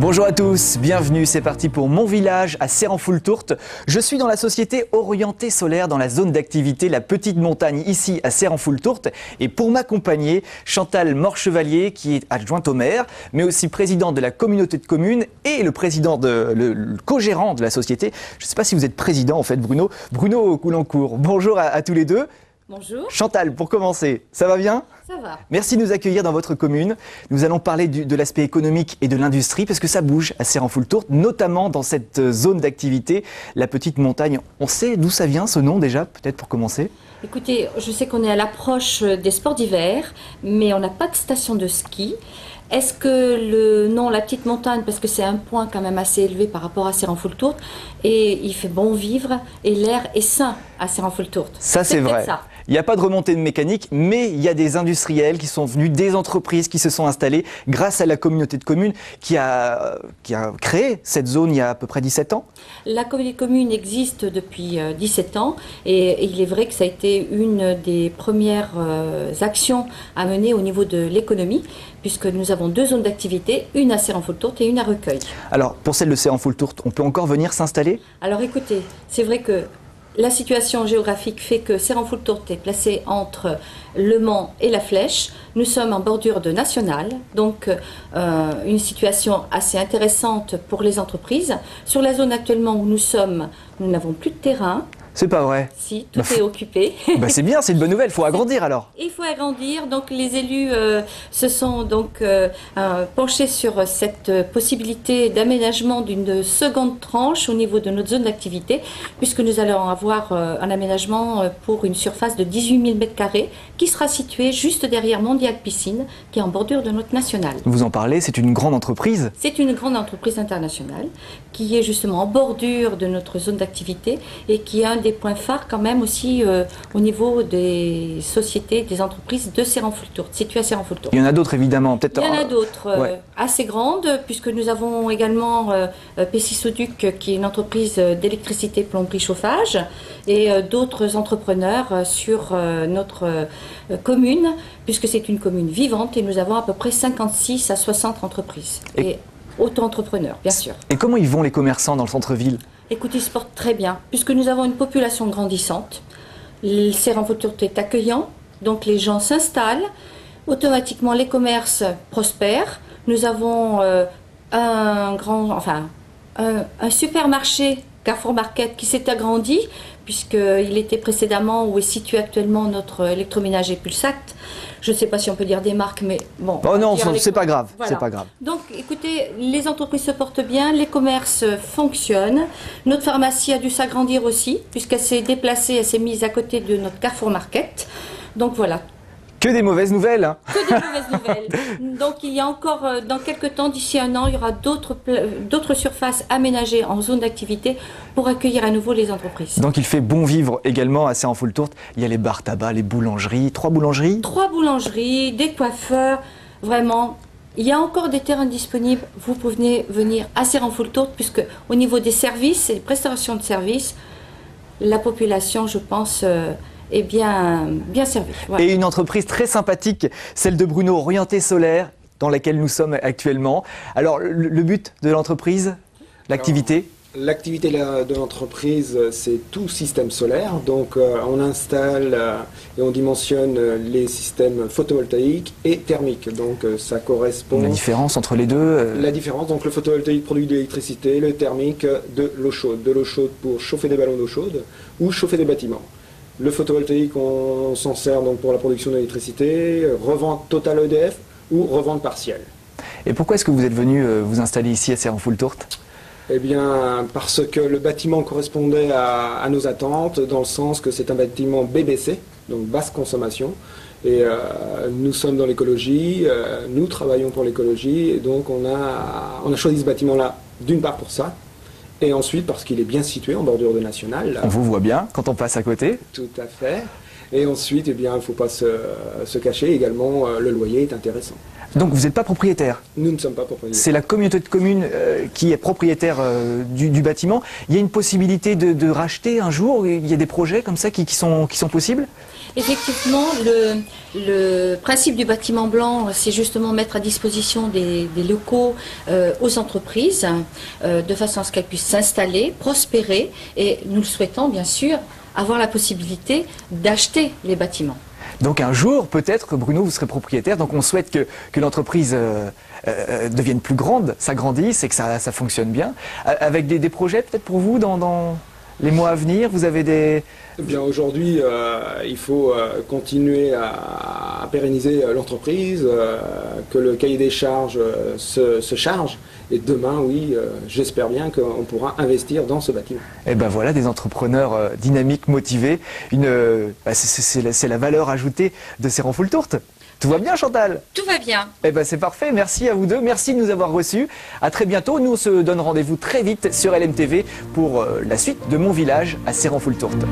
Bonjour à tous, bienvenue, c'est parti pour mon village à Serrenfoul-Tourte. Je suis dans la société Orienté Solaire dans la zone d'activité La Petite Montagne ici à Serrenfoul-Tourte. Et pour m'accompagner, Chantal Morchevalier qui est adjointe au maire, mais aussi présidente de la communauté de communes et le co-gérant de la société. Je ne sais pas si vous êtes président en fait Bruno Coulancourt. Bonjour à tous les deux. Bonjour. Chantal, pour commencer, ça va bien ? Ça va. Merci de nous accueillir dans votre commune. Nous allons parler de l'aspect économique et de l'industrie parce que ça bouge à Serrenfoul-Tourte, notamment dans cette zone d'activité, la Petite Montagne. On sait d'où ça vient ce nom déjà, peut-être pour commencer ? Écoutez, je sais qu'on est à l'approche des sports d'hiver, mais on n'a pas de station de ski. Est-ce que le nom La Petite Montagne, parce que c'est un point quand même assez élevé par rapport à Serrenfoul-Tourte, et il fait bon vivre et l'air est sain à Serrenfoul-Tourte. Ça c'est vrai. Ça. Il n'y a pas de remontée de mécanique, mais il y a des industriels qui sont venus, des entreprises qui se sont installées grâce à la communauté de communes qui a créé cette zone il y a à peu près 17 ans. La communauté de communes existe depuis 17 ans et il est vrai que ça a été une des premières actions à mener au niveau de l'économie, puisque nous avons deux zones d'activité, une à Serrenfoul-Tourte et une à Recueil. Alors, pour celle de Serrenfoul-Tourte, on peut encore venir s'installer ? Alors écoutez, c'est vrai que la situation géographique fait que Serrenfoul-Tourte est placé entre Le Mans et La Flèche. Nous sommes en bordure de nationale, donc une situation assez intéressante pour les entreprises. Sur la zone actuellement où nous sommes, nous n'avons plus de terrain. C'est pas vrai. Si, tout est occupé. C'est bien, c'est une bonne nouvelle, il faut agrandir alors. Il faut agrandir, donc les élus se sont donc penchés sur cette possibilité d'aménagement d'une seconde tranche au niveau de notre zone d'activité, puisque nous allons avoir un aménagement pour une surface de 18 000 m² qui sera située juste derrière Mondial Piscine, qui est en bordure de notre nationale. Vous en parlez, c'est une grande entreprise. C'est une grande entreprise internationale qui est justement en bordure de notre zone d'activité et qui est un des points phares quand même aussi au niveau des sociétés, des entreprises de Serrenfoul-Tourte, situées à Serrenfoul-Tourte. Il y en a d'autres évidemment, peut-être. Il y en a d'autres assez grandes, puisque nous avons également Pessis-Soduc, qui est une entreprise d'électricité, plomberie, chauffage, et d'autres entrepreneurs sur notre commune, puisque c'est une commune vivante et nous avons à peu près 56 à 60 entreprises. Et auto-entrepreneurs, bien sûr. Et comment ils vont les commerçants dans le centre-ville ? Écoutez, ils se portent très bien, puisque nous avons une population grandissante. Serrenfoul-Tourte est accueillant, donc les gens s'installent, automatiquement les commerces prospèrent. Nous avons un supermarché Carrefour Market qui s'est agrandi, puisqu'il était précédemment où est situé actuellement notre électroménager Pulsat. Je ne sais pas si on peut dire des marques, mais bon. Oh non, c'est pas grave, voilà. C'est pas grave. Donc, écoutez, les entreprises se portent bien, les commerces fonctionnent. Notre pharmacie a dû s'agrandir aussi, puisqu'elle s'est déplacée, elle s'est mise à côté de notre Carrefour Market. Donc voilà. Que des mauvaises nouvelles, hein. Que des mauvaises nouvelles. Donc il y a encore, dans quelques temps, d'ici un an, il y aura d'autres surfaces aménagées en zone d'activité pour accueillir à nouveau les entreprises. Donc il fait bon vivre également à Serrenfoul-Tourte. Il y a les bars tabac, les boulangeries, 3 boulangeries. 3 boulangeries, des coiffeurs, vraiment. Il y a encore des terrains disponibles. Vous pouvez venir à Serrenfoul-Tourte, puisque au niveau des services et des prestations de services, la population, je pense, est bien servi. Voilà. Et une entreprise très sympathique, celle de Bruno, Orienté Solaire, dans laquelle nous sommes actuellement. Alors, le but de l'entreprise, l'activité ? L'activité de l'entreprise, c'est tout système solaire. Donc, on installe et on dimensionne les systèmes photovoltaïques et thermiques. Donc, ça correspond... La différence entre les deux La différence, donc le photovoltaïque produit de l'électricité, le thermique de l'eau chaude. De l'eau chaude pour chauffer des ballons d'eau chaude ou chauffer des bâtiments. Le photovoltaïque, on s'en sert donc pour la production d'électricité, revente totale EDF ou revente partielle. Et pourquoi est-ce que vous êtes venu vous installer ici à Serrenfoul-Tourte ? Eh bien, parce que le bâtiment correspondait à nos attentes, dans le sens que c'est un bâtiment BBC, donc basse consommation. Et nous sommes dans l'écologie, nous travaillons pour l'écologie, et donc on a choisi ce bâtiment-là d'une part pour ça, et ensuite parce qu'il est bien situé en bordure de nationale. On vous voit bien quand on passe à côté. Tout à fait. Et ensuite, eh bien, il ne faut pas se cacher, également, le loyer est intéressant. Donc vous n'êtes pas propriétaire? Nous ne sommes pas propriétaires. C'est la communauté de communes qui est propriétaire du bâtiment. Il y a une possibilité de racheter un jour? Il y a des projets comme ça qui sont possibles? Effectivement, le principe du bâtiment blanc, c'est justement mettre à disposition des locaux aux entreprises, de façon à ce qu'elles puissent s'installer, prospérer, et nous le souhaitons bien sûr, avoir la possibilité d'acheter les bâtiments. Donc un jour, peut-être, Bruno, vous serez propriétaire, donc on souhaite que l'entreprise devienne plus grande, s'agrandisse et que ça fonctionne bien. Avec des projets peut-être pour vous dans les mois à venir, vous avez des... Eh bien aujourd'hui, il faut continuer à pérenniser l'entreprise, que le cahier des charges se charge. Et demain, oui, j'espère bien qu'on pourra investir dans ce bâtiment. Et ben voilà, des entrepreneurs dynamiques, motivés. C'est la valeur ajoutée de Serrenfoul-Tourte. Tout va bien, Chantal? Tout va bien. Eh ben c'est parfait, merci à vous deux, merci de nous avoir reçus. À très bientôt, nous on se donne rendez-vous très vite sur LMTV pour la suite de Mon Village à Serrenfoul-Tourte.